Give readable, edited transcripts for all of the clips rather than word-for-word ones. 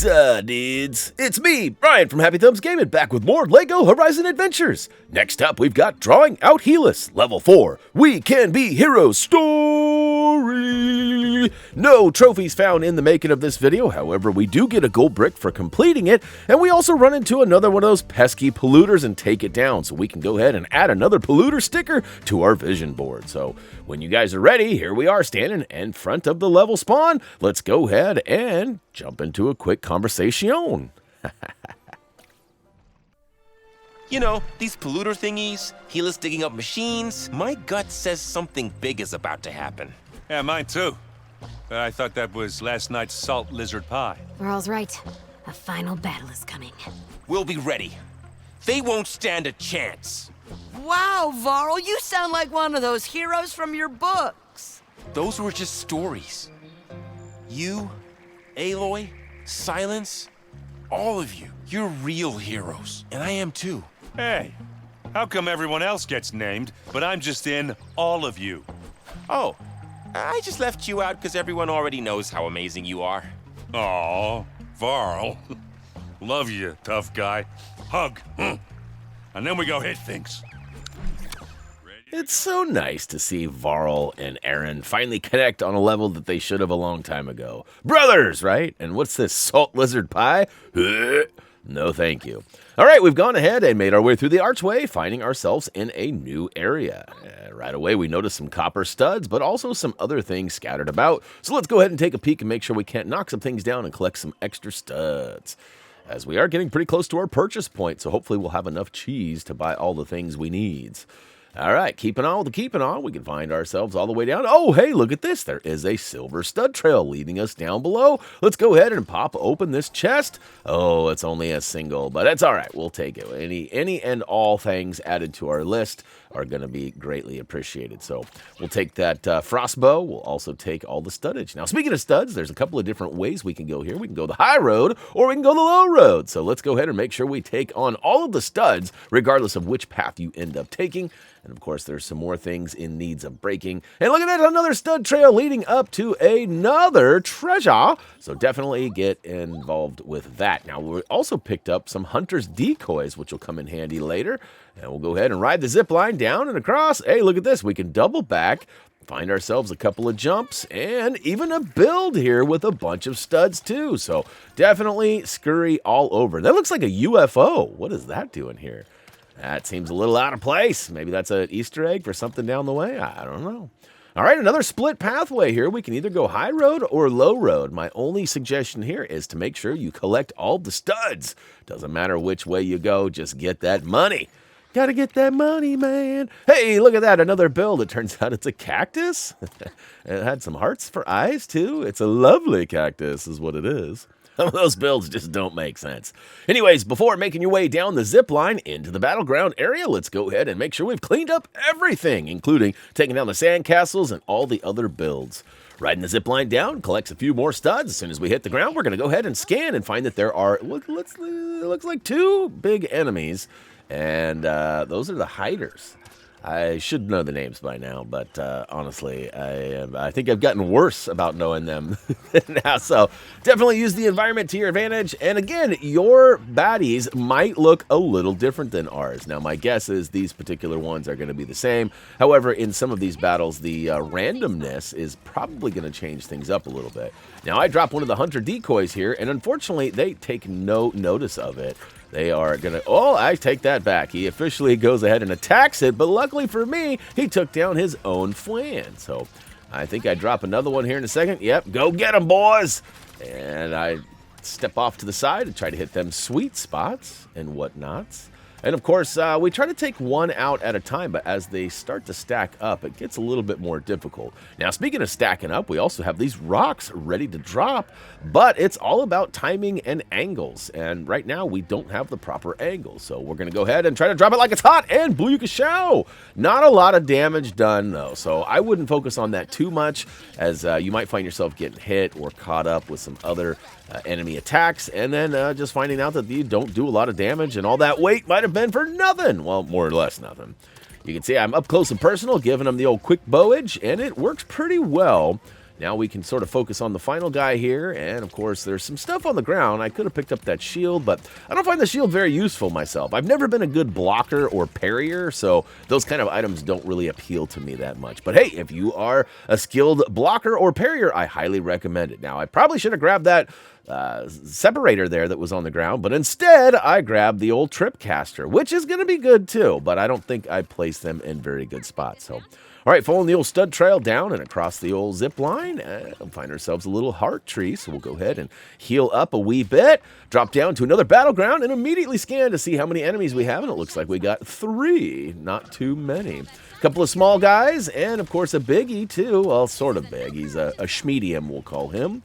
What's dudes? It's me, Brian from HappyThumbsGaming, back with more LEGO Horizon Adventures. Next up, we've got Drawing Out Helis, Level 4, We Can Be Heroes Story. No trophies found in the making of this video, however, we do get a gold brick for completing it, and we also run into another one of those pesky polluters and take it down, so we can go ahead and add another polluter sticker to our vision board. So, when you guys are ready, here we are standing in front of the level spawn. Let's go ahead and jump into a quick conversation. You know, these polluter thingies, Helis digging up machines, my gut says something big is about to happen. Yeah, mine too. But I thought that was last night's salt lizard pie. Varl's right. A final battle is coming. We'll be ready. They won't stand a chance. Wow, Varl, you sound like one of those heroes from your books. Those were just stories. You, Aloy, Silence, all of you, you're real heroes. And I am too. Hey, how come everyone else gets named, but I'm just in all of you? Oh, I just left you out because everyone already knows how amazing you are. Aw, Varl. Love you, tough guy. Hug. And then we go hit things. It's so nice to see Varl and Aaron finally connect on a level that they should have a long time ago. Brothers, right? And what's this, salt lizard pie? No, thank you. All right, we've gone ahead and made our way through the archway, finding ourselves in a new area. Right away, we notice some copper studs, but also some other things scattered about. So let's go ahead and take a peek and make sure we can't knock some things down and collect some extra studs, as we are getting pretty close to our purchase point, so hopefully we'll have enough cheese to buy all the things we need. All right, keeping on with the keeping on, we can find ourselves all the way down. Oh, hey, look at this. There is a silver stud trail leading us down below. Let's go ahead and pop open this chest. Oh, it's only a single, but that's all right. We'll take it. Any and all things added to our list are going to be greatly appreciated. So we'll take that frost bow. We'll also take all the studdage. Now, speaking of studs, there's a couple of different ways we can go here. We can go the high road or we can go the low road. So let's go ahead and make sure we take on all of the studs, regardless of which path you end up taking. And of course, there's some more things in needs of breaking. And look at that, another stud trail leading up to another treasure. So definitely get involved with that. Now, we also picked up some hunter's decoys, which will come in handy later. And we'll go ahead and ride the zip line down and across. Hey, look at this. We can double back, find ourselves a couple of jumps, and even a build here with a bunch of studs too. So definitely scurry all over. That looks like a UFO. What is that doing here? That seems a little out of place. Maybe that's an Easter egg for something down the way. I don't know. All right, another split pathway here. We can either go high road or low road. My only suggestion here is to make sure you collect all the studs. Doesn't matter which way you go, just get that money. Gotta get that money, man. Hey, look at that, another build. It turns out it's a cactus. It had some hearts for eyes, too. It's a lovely cactus is what it is. Some of those builds just don't make sense. Anyways, before making your way down the zip line into the battleground area, let's go ahead and make sure we've cleaned up everything, including taking down the sandcastles and all the other builds. Riding the zip line down, collects a few more studs. As soon as we hit the ground, we're going to go ahead and scan and find that there are, it looks like 2 big enemies, and those are the hiders. I should know the names by now, but honestly, I think I've gotten worse about knowing them now. So definitely use the environment to your advantage. And again, your baddies might look a little different than ours. Now, my guess is these particular ones are going to be the same. However, in some of these battles, the randomness is probably going to change things up a little bit. Now, I dropped one of the hunter decoys here, and unfortunately, they take no notice of it. They are going to... Oh, I take that back. He officially goes ahead and attacks it, but luckily for me, he took down his own flan. So I think I drop another one here in a second. Yep, go get him, boys! And I step off to the side and try to hit them sweet spots and whatnots. And of course, we try to take one out at a time, but as they start to stack up, it gets a little bit more difficult. Now, speaking of stacking up, we also have these rocks ready to drop, but it's all about timing and angles. And right now, we don't have the proper angles. So we're going to go ahead and try to drop it like it's hot and blue-ka-show. Not a lot of damage done, though. So I wouldn't focus on that too much, as you might find yourself getting hit or caught up with some other enemy attacks, and then just finding out that you don't do a lot of damage, and all that weight might have been for nothing. Well, more or less nothing. You can see I'm up close and personal, giving them the old quick bowage, and it works pretty well. Now we can sort of focus on the final guy here, and of course there's some stuff on the ground. I could have picked up that shield, but I don't find the shield very useful myself. I've never been a good blocker or parrier, so those kind of items don't really appeal to me that much. But hey, if you are a skilled blocker or parrier, I highly recommend it. Now, I probably should have grabbed that separator there that was on the ground, but instead I grabbed the old tripcaster, which is going to be good too, but I don't think I placed them in very good spots. So all right, following the old stud trail down and across the old zip line, and find ourselves a little heart tree, so we'll go ahead and heal up a wee bit, drop down to another battleground, and immediately scan to see how many enemies we have, and it looks like we got 3, not too many. A couple of small guys, and of course a biggie too, well, sort of big. He's a schmedium, we'll call him.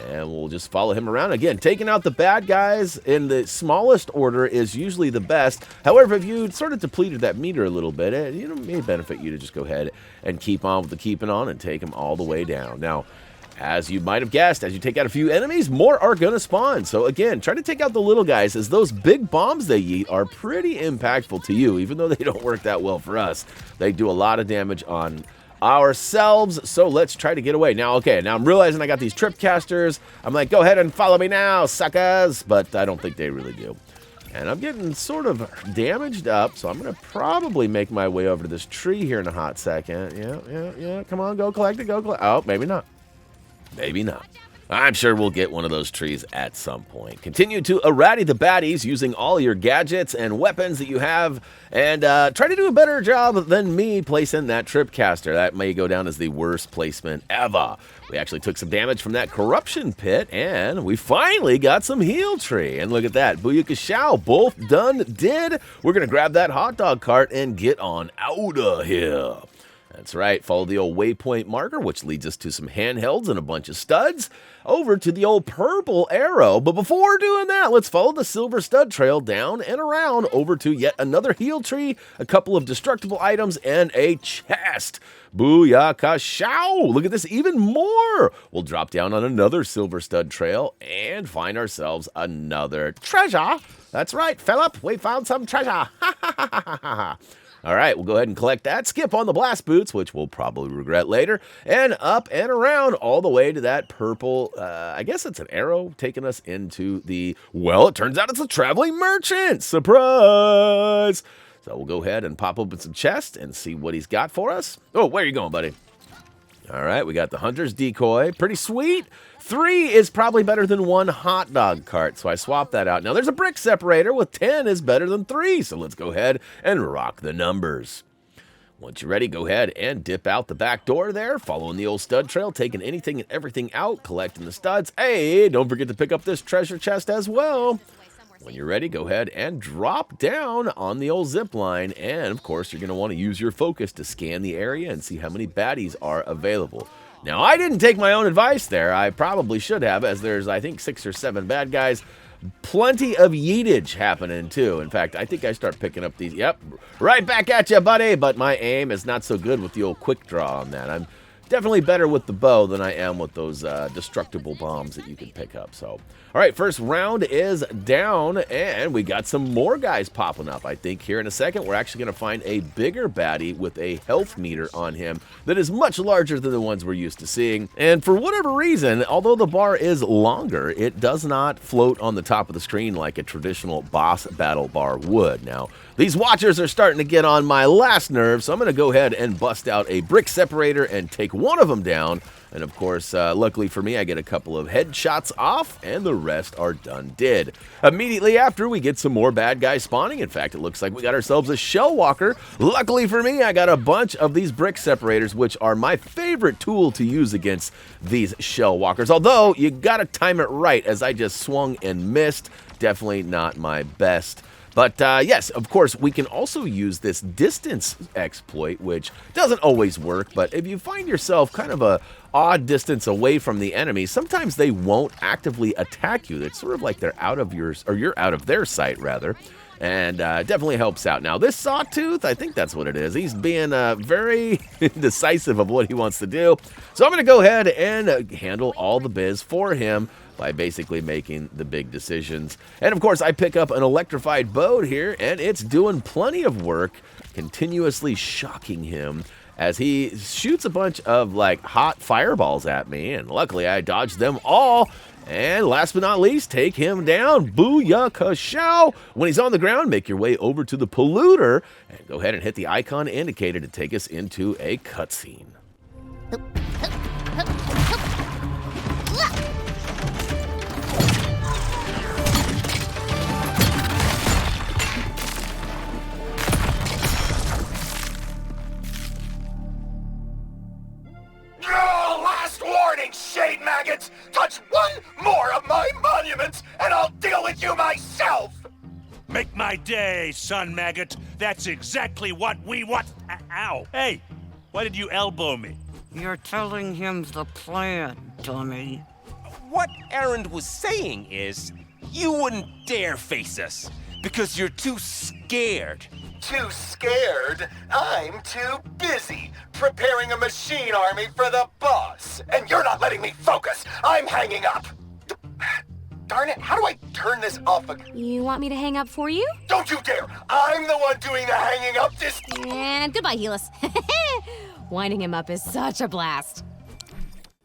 And we'll just follow him around. Again, taking out the bad guys in the smallest order is usually the best. However, if you sort of depleted that meter a little bit, it may benefit you to just go ahead and keep on with the keeping on and take them all the way down. Now, as you might have guessed, as you take out a few enemies, more are going to spawn. So again, try to take out the little guys, as those big bombs they eat are pretty impactful to you, even though they don't work that well for us. They do a lot of damage on ourselves, so let's try to get away. Now, okay, now I'm realizing I got these tripcasters. I'm like, go ahead and follow me now, suckers, but I don't think they really do. And I'm getting sort of damaged up, so I'm going to probably make my way over to this tree here in a hot second. Yeah, come on, go collect it, go collect. Oh, maybe not. Maybe not. I'm sure we'll get one of those trees at some point. Continue to errati the baddies using all your gadgets and weapons that you have, and try to do a better job than me placing that tripcaster. That may go down as the worst placement ever. We actually took some damage from that corruption pit, and we finally got some heal tree. And look at that, booyaka shao, both done did. We're going to grab that hot dog cart and get on out of here. That's right, follow the old waypoint marker, which leads us to some handhelds and a bunch of studs, over to the old purple arrow. But before doing that, let's follow the silver stud trail down and around over to yet another heal tree, a couple of destructible items, and a chest. Booyaka shao! Look at this, even more! We'll drop down on another silver stud trail and find ourselves another treasure. That's right, Philip, we found some treasure. Ha ha ha ha ha. All right, we'll go ahead and collect that. Skip on the blast boots, which we'll probably regret later. And up and around all the way to that purple, I guess it's an arrow taking us into the, well, it turns out it's a traveling merchant. Surprise! So we'll go ahead and pop open some chests and see what he's got for us. Oh, where are you going, buddy? All right, we got the hunter's decoy. Pretty sweet. 3 is probably better than 1 hot dog cart, so I swapped that out. Now, there's a brick separator with 10 is better than 3, so let's go ahead and rock the numbers. Once you're ready, go ahead and dip out the back door there, following the old stud trail, taking anything and everything out, collecting the studs. Hey, don't forget to pick up this treasure chest as well. When you're ready, go ahead and drop down on the old zip line, and of course, you're going to want to use your focus to scan the area and see how many baddies are available. Now, I didn't take my own advice there. I probably should have, as there's, I think, 6 or 7 bad guys. Plenty of yeetage happening, too. In fact, I think I start picking up these. Yep, right back at you, buddy. But my aim is not so good with the old quick draw on that. I'm definitely better with the bow than I am with those destructible bombs that you can pick up. So, all right, first round is down, and we got some more guys popping up. I think here in a second, we're actually going to find a bigger baddie with a health meter on him that is much larger than the ones we're used to seeing. And for whatever reason, although the bar is longer, it does not float on the top of the screen like a traditional boss battle bar would. Now, these watchers are starting to get on my last nerve, so I'm going to go ahead and bust out a brick separator and take one of them down. And of course, luckily for me, I get a couple of headshots off, and the rest are done did. Immediately after, we get some more bad guys spawning. In fact, it looks like we got ourselves a shell walker. Luckily for me, I got a bunch of these brick separators, which are my favorite tool to use against these shell walkers. Although, you gotta time it right, as I just swung and missed. Definitely not my best. But yes, of course, we can also use this distance exploit, which doesn't always work, but if you find yourself kind of a odd distance away from the enemy, sometimes they won't actively attack you. It's sort of like they're out of yours, or you're out of their sight, rather. And definitely helps out. Now, this Sawtooth, I think that's what it is. He's being very indecisive of what he wants to do. So I'm going to go ahead and handle all the biz for him by basically making the big decisions. And of course, I pick up an electrified boat here, and it's doing plenty of work, continuously shocking him as he shoots a bunch of like hot fireballs at me, and luckily I dodged them all. And last but not least, take him down. Booyah-ka-show! When he's on the ground, make your way over to the polluter and go ahead and hit the icon indicator to take us into a cutscene. Last warning, shade maggots! Touch one more of my monuments, and I'll deal with you myself! Make my day, son maggot. That's exactly what we want. Ow. Hey, why did you elbow me? You're telling him the plan, dummy. What Aaron was saying is, you wouldn't dare face us because you're too scared. Too scared? I'm too busy preparing a machine army for the boss. And you're not letting me focus. I'm hanging up. Darn it, how do I turn this off? You want me to hang up for you? Don't you dare! I'm the one doing the hanging up this... And goodbye, Helis. Winding him up is such a blast.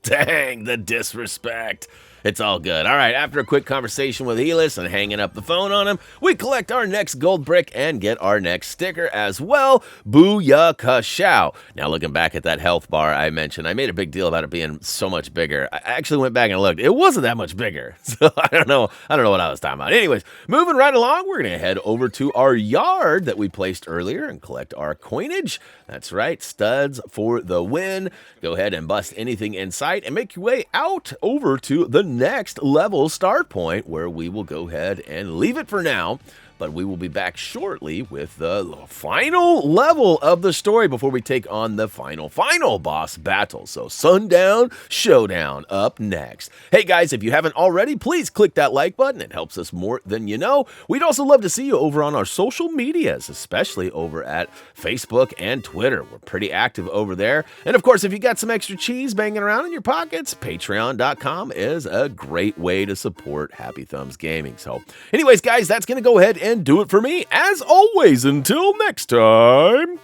Dang, the disrespect. It's all good. All right, after a quick conversation with Helis and hanging up the phone on him, we collect our next gold brick and get our next sticker as well. Booyah-ka-show. Now, looking back at that health bar I mentioned, I made a big deal about it being so much bigger. I actually went back and looked. It wasn't that much bigger. So I don't know what I was talking about. Anyways, moving right along, we're going to head over to our yard that we placed earlier and collect our coinage. That's right, studs for the win. Go ahead and bust anything in sight and make your way out over to the next level start point, where we will go ahead and leave it for now, but we will be back shortly with the final level of the story before we take on the final boss battle. So Sundown Showdown up next. Hey guys, if you haven't already, please click that like button. It helps us more than you know. We'd also love to see you over on our social medias, especially over at Facebook and Twitter. We're pretty active over there. And of course, if you got some extra cheese banging around in your pockets, patreon.com is a great way to support Happy Thumbs Gaming. So anyways, guys, that's going to go ahead and do it for me. As always, until next time.